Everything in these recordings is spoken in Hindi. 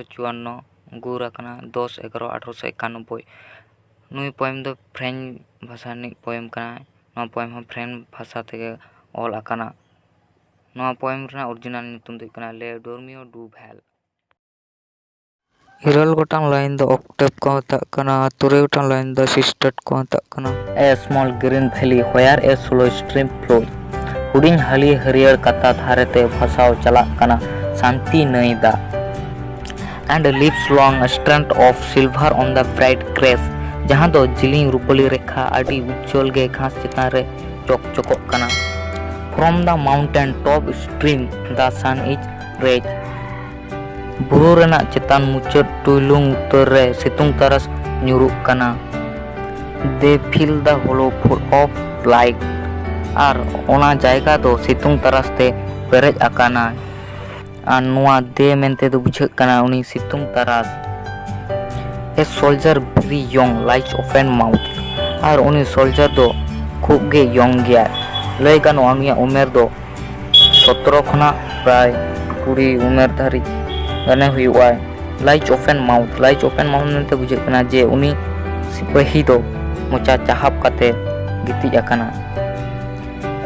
54 गुर आकना 10/11/1891 नुई पोएम दो फ्रेंच भाषा नि पोएम कना नवा पोएम हम फ्रेंच भाषा तेगे ऑल आकना नवा पोएम रना ओरिजिनल नितुम दो कना ले डोरमियो डू भैल इरल गोटांग लाइन दो ऑक्टेव को मताग कना तुरे गोटांग लाइन दो सिस्टेट को मताग कना a small green valley where a slow stream flows हुडिंग हली हरियर कता धारेते भाषाव चलाग कना शांति नई दा and leaves long a strand of silver on the bright grass जहां दो जिलिंग रुपली रेखा आदि उज्जवल गे घास चितान रे चकचकोग कना from the mountain top stream the sun is red बुरु रेना चितान मुचाद टुलुंग उत्तर रे सितुंग तरस nyuruk kana they feel the hollow full of light ar ona jayga do situng taras te perej akana আর নোয়া দে মেনতে তো বুঝাক কানা উনি সিতুং তারাস a soldier very young lies open mouth আর উনি সোলজার দো খুব গে ইয়ং গিয়া লই গানো উনিয়া উমের দো 17 খনা প্রায় 20 উমের ধারি গানে হুইওয়া লাইজ ওপেন মাউথ মেনতে বুঝাক কানা যে উনি সিপাহি দো মোচা চাহাব কাতে গিতি আকানা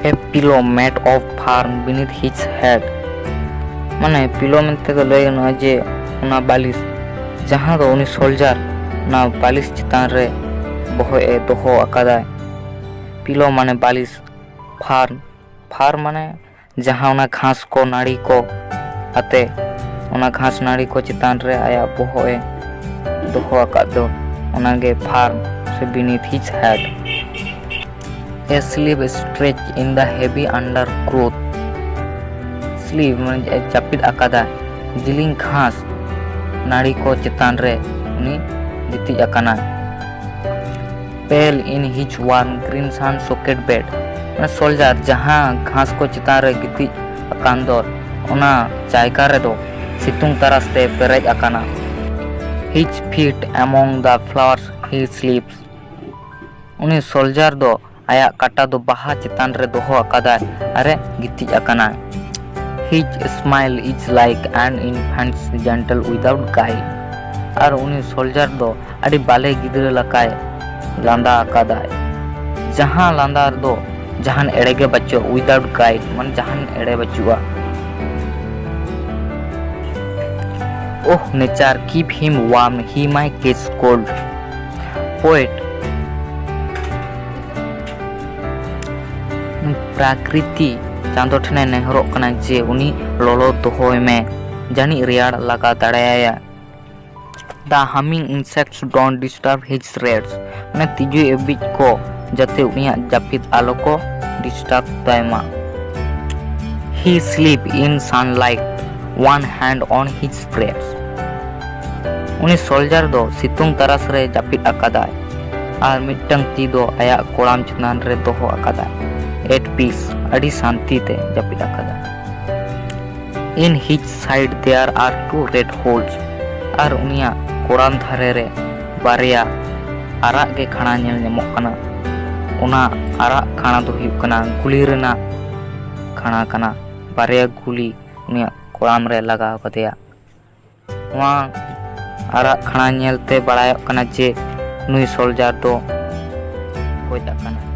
a pillow mat of fern beneath his head माने पिलो मेंते तो लय गनो जे उना बालिश जहां दो उनी सोल्जर ना बालिश चितान रे बहो ए दोहो अकादा पिलो माने बालिश फार माने जहां उना घास को नाड़ी को आते उना घास नाड़ी को चितान रे आया बहो ए दोहो अकादो उना गे फार्म से beneath his head a sleeve stretched in the heavy undergrowth sleeve माने जापिद आकादा जिलिंग घास नाड़ी को चितान रे उनी गिति आकाना pale in his warm green sun soaked bed माने सोल्जर जहां घास को चितान रे गिति आकान दो ओना जायगा रे दो सितुंग तारास ते पेरेज आकाना his feet among the flowers he sleeps उनी सोल्जर दो आया काटा दो बाहा चितान रे दोहो आकादा अरे गिति आकाना His smile is like an infant's gentle without guile और उनी सोल्जर दो अड़ी बाले गिदरे लकाय लांदा आकादाय जहां लांदा दो जहां एड़ेगे बच्चो without guile मन जहां एड़े बच्चुआ Oh nature keep him warm he might catch cold poet प्रकृति चांदो ठने नेहरो कना जे उनी लोलो दोहोय में जानी रियाड़ लगा दड़ाया the humming insects don't disturb his rest माने तिजु एबिज को जते उनिया जापिद आलो को डिस्टर्ब तायमा he sleep in sunlight one hand on his breast उनी सोल्जर दो सितुंग तरस रे जापिद अकादा आर मिटंग ती दो आया कोड़ाम चितान रे दोहो अकादा एट पीस अड़ी शांति ते जापिद आकादा in his side there are 2 red holes आर उनिया कोड़ाम धारे रे बारिया आराग गे खाना नेल नेमोक कना उना आराग खाना दो हुयुग कना गुली रेना खाना कना बारिया गुली उनिया कोड़ाम रे लगाव कदेया वा आराग खाना नेलते बड़ायोग कना जे नुई सोल्जर दो कोई दा कना